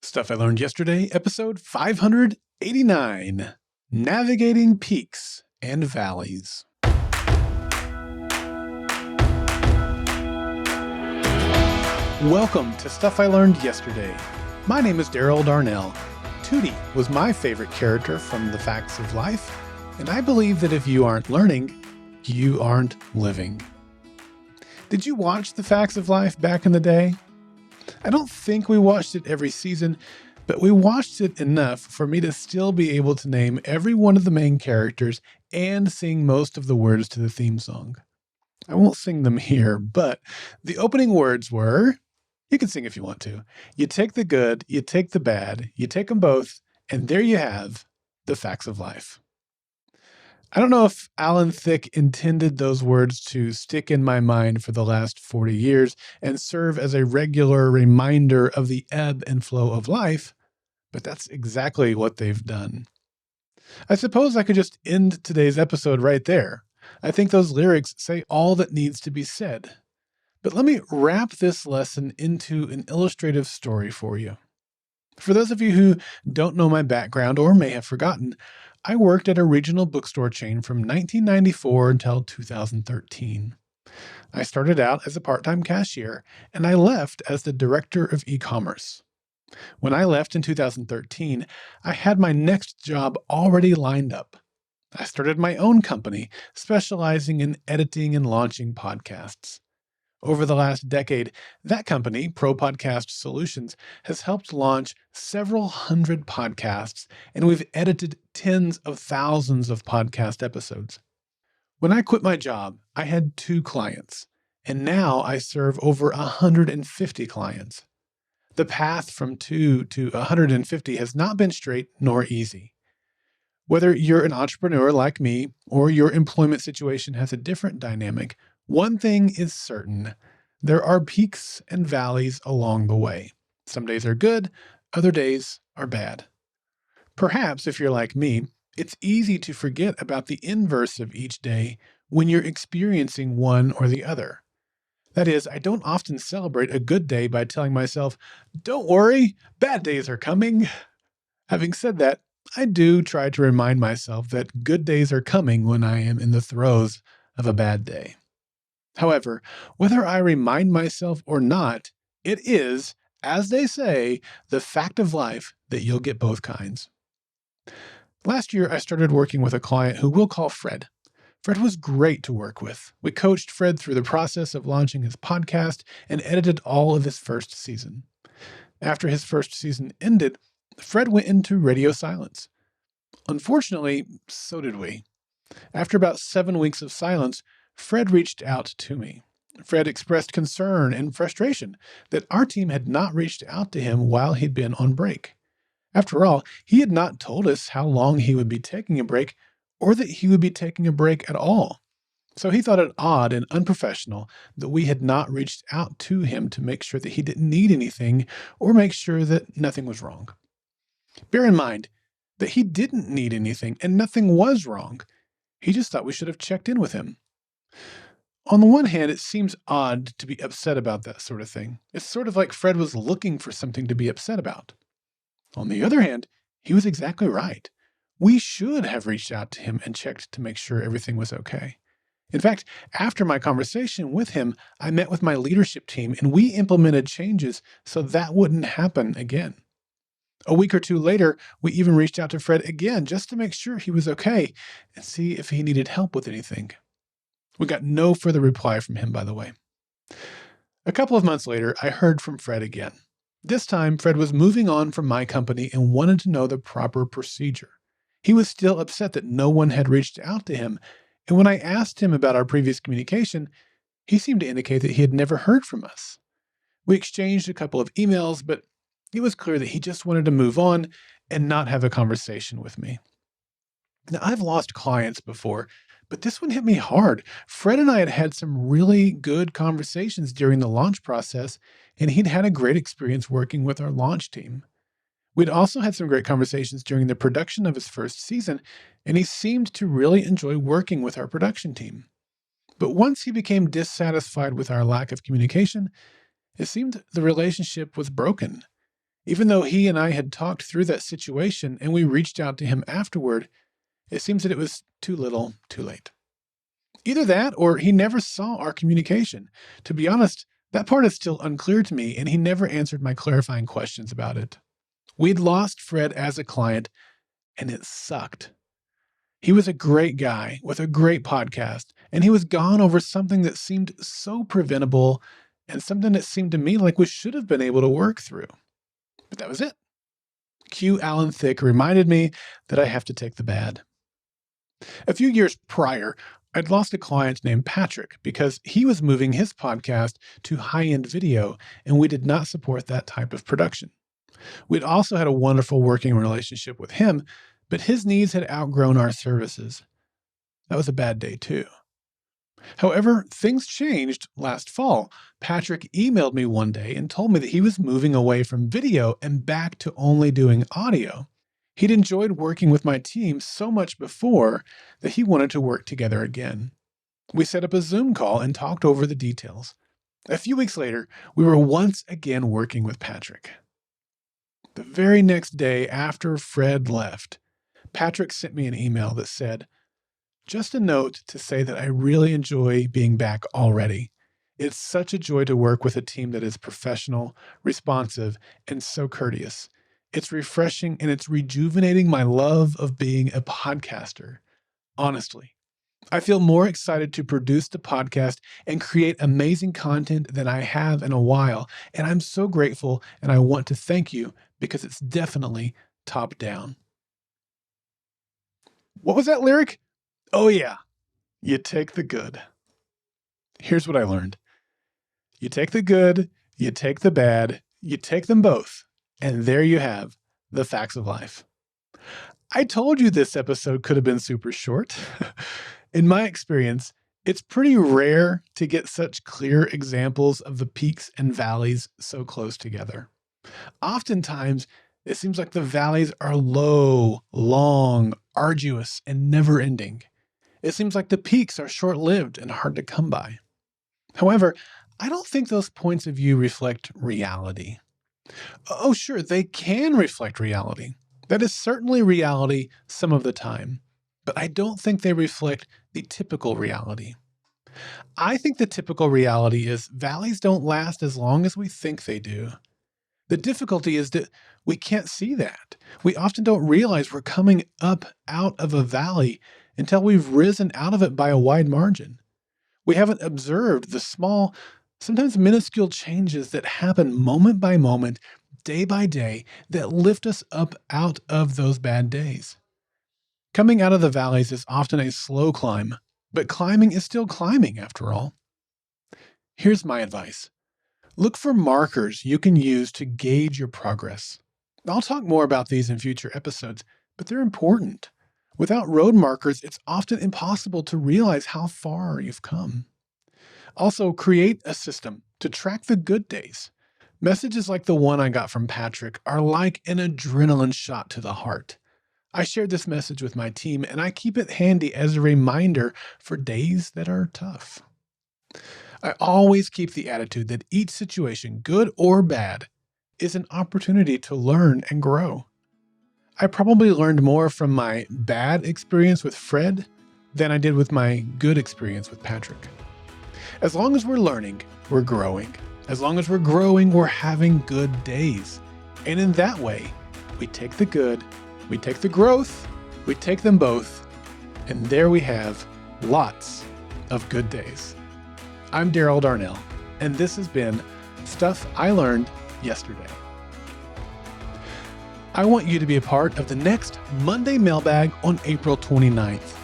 Stuff I Learned Yesterday, episode 589, Navigating Peaks and Valleys. Welcome to Stuff I Learned Yesterday. My name is Daryl Darnell. Tootie was my favorite character from The Facts of Life, and I believe that if you aren't learning, you aren't living. Did you watch The Facts of Life back in the day? I don't think we watched it every season, but we watched it enough for me to still be able to name every one of the main characters and sing most of the words to the theme song. I won't sing them here, but the opening words were, you can sing if you want to, you take the good, you take the bad, you take them both, and there you have the facts of life. I don't know if Alan Thicke intended those words to stick in my mind for the last 40 years and serve as a regular reminder of the ebb and flow of life, but that's exactly what they've done. I suppose I could just end today's episode right there. I think those lyrics say all that needs to be said. But let me wrap this lesson into an illustrative story for you. For those of you who don't know my background or may have forgotten, I worked at a regional bookstore chain from 1994 until 2013. I started out as a part-time cashier, and I left as the director of e-commerce. When I left in 2013, I had my next job already lined up. I started my own company, specializing in editing and launching podcasts. Over the last decade, that company, Pro Podcast Solutions, has helped launch several hundred podcasts, and we've edited tens of thousands of podcast episodes. When I quit my job, I had 2 clients, and now I serve over 150 clients. The path from 2 to 150 has not been straight nor easy. Whether you're an entrepreneur like me or your employment situation has a different dynamic, one thing is certain. There are peaks and valleys along the way. Some days are good, other days are bad. Perhaps if you're like me, it's easy to forget about the inverse of each day when you're experiencing one or the other. That is, I don't often celebrate a good day by telling myself, don't worry, bad days are coming. Having said that, I do try to remind myself that good days are coming when I am in the throes of a bad day. However, whether I remind myself or not, it is, as they say, the fact of life that you'll get both kinds. Last year, I started working with a client who we'll call Fred. Fred was great to work with. We coached Fred through the process of launching his podcast and edited all of his first season. After his first season ended, Fred went into radio silence. Unfortunately, so did we. After about 7 weeks of silence, Fred reached out to me. Fred expressed concern and frustration that our team had not reached out to him while he'd been on break. After all, he had not told us how long he would be taking a break or that he would be taking a break at all. So he thought it odd and unprofessional that we had not reached out to him to make sure that he didn't need anything or make sure that nothing was wrong. Bear in mind that he didn't need anything and nothing was wrong. He just thought we should have checked in with him. On the one hand, it seems odd to be upset about that sort of thing. It's sort of like Fred was looking for something to be upset about. On the other hand, he was exactly right. We should have reached out to him and checked to make sure everything was okay. In fact, after my conversation with him, I met with my leadership team and we implemented changes so that wouldn't happen again. A week or 2 later, we even reached out to Fred again just to make sure he was okay and see if he needed help with anything. We got no further reply from him, by the way. A couple of months later, I heard from Fred again. This time, Fred was moving on from my company and wanted to know the proper procedure. He was still upset that no one had reached out to him, and when I asked him about our previous communication, he seemed to indicate that he had never heard from us. We exchanged a couple of emails, but it was clear that he just wanted to move on and not have a conversation with me. Now, I've lost clients before, but this one hit me hard. Fred and I had had some really good conversations during the launch process, and he'd had a great experience working with our launch team. We'd also had some great conversations during the production of his first season, and he seemed to really enjoy working with our production team. But once he became dissatisfied with our lack of communication, it seemed the relationship was broken. Even though he and I had talked through that situation and we reached out to him afterward, it seems that it was too little, too late. Either that or he never saw our communication. To be honest, that part is still unclear to me, and he never answered my clarifying questions about it. We'd lost Fred as a client, and it sucked. He was a great guy with a great podcast, and he was gone over something that seemed so preventable and something that seemed to me like we should have been able to work through. But that was it. Q Alan Thicke reminded me that I have to take the bad. A few years prior, I'd lost a client named Patrick because he was moving his podcast to high-end video, and we did not support that type of production. We'd also had a wonderful working relationship with him, but his needs had outgrown our services. That was a bad day too. However, things changed last fall. Patrick emailed me one day and told me that he was moving away from video and back to only doing audio. He'd enjoyed working with my team so much before that he wanted to work together again. We set up a Zoom call and talked over the details. A few weeks later, we were once again working with Patrick. The very next day after Fred left, Patrick sent me an email that said, "Just a note to say that I really enjoy being back already. It's such a joy to work with a team that is professional, responsive, and so courteous. It's refreshing and it's rejuvenating my love of being a podcaster. Honestly, I feel more excited to produce the podcast and create amazing content than I have in a while. And I'm so grateful, and I want to thank you because it's definitely top down." What was that lyric? Oh yeah, you take the good. Here's what I learned. You take the good, you take the bad, you take them both. And there you have the facts of life. I told you this episode could have been super short. In my experience, it's pretty rare to get such clear examples of the peaks and valleys so close together. Oftentimes, it seems like the valleys are low, long, arduous, and never-ending. It seems like the peaks are short-lived and hard to come by. However, I don't think those points of view reflect reality. Oh, sure, they can reflect reality. That is certainly reality some of the time, but I don't think they reflect the typical reality. I think the typical reality is valleys don't last as long as we think they do. The difficulty is that we can't see that. We often don't realize we're coming up out of a valley until we've risen out of it by a wide margin. We haven't observed the small, sometimes minuscule changes that happen moment by moment, day by day, that lift us up out of those bad days. Coming out of the valleys is often a slow climb, but climbing is still climbing after all. Here's my advice. Look for markers you can use to gauge your progress. I'll talk more about these in future episodes, but they're important. Without road markers, it's often impossible to realize how far you've come. Also, create a system to track the good days. Messages like the one I got from Patrick are like an adrenaline shot to the heart. I shared this message with my team, and I keep it handy as a reminder for days that are tough. I always keep the attitude that each situation, good or bad, is an opportunity to learn and grow. I probably learned more from my bad experience with Fred than I did with my good experience with Patrick. As long as we're learning, we're growing. As long as we're growing, we're having good days. And in that way, we take the good, we take the growth, we take them both, and there we have lots of good days. I'm Daryl Darnell, and this has been Stuff I Learned Yesterday. I want you to be a part of the next Monday Mailbag on April 29th.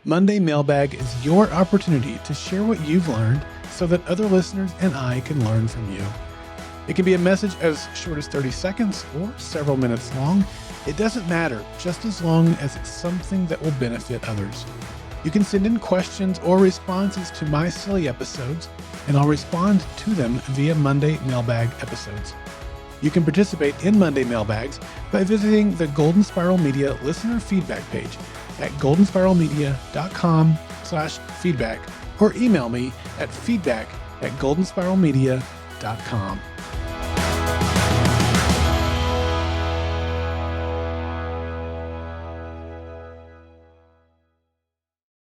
Monday Mailbag is your opportunity to share what you've learned so that other listeners and I can learn from you. It can be a message as short as 30 seconds or several minutes long. It doesn't matter, just as long as it's something that will benefit others. You can send in questions or responses to my SILY episodes, and I'll respond to them via Monday Mailbag episodes. You can participate in Monday Mailbags by visiting the Golden Spiral Media listener feedback page at goldenspiralmedia.com/feedback or email me at feedback@goldenspiralmedia.com.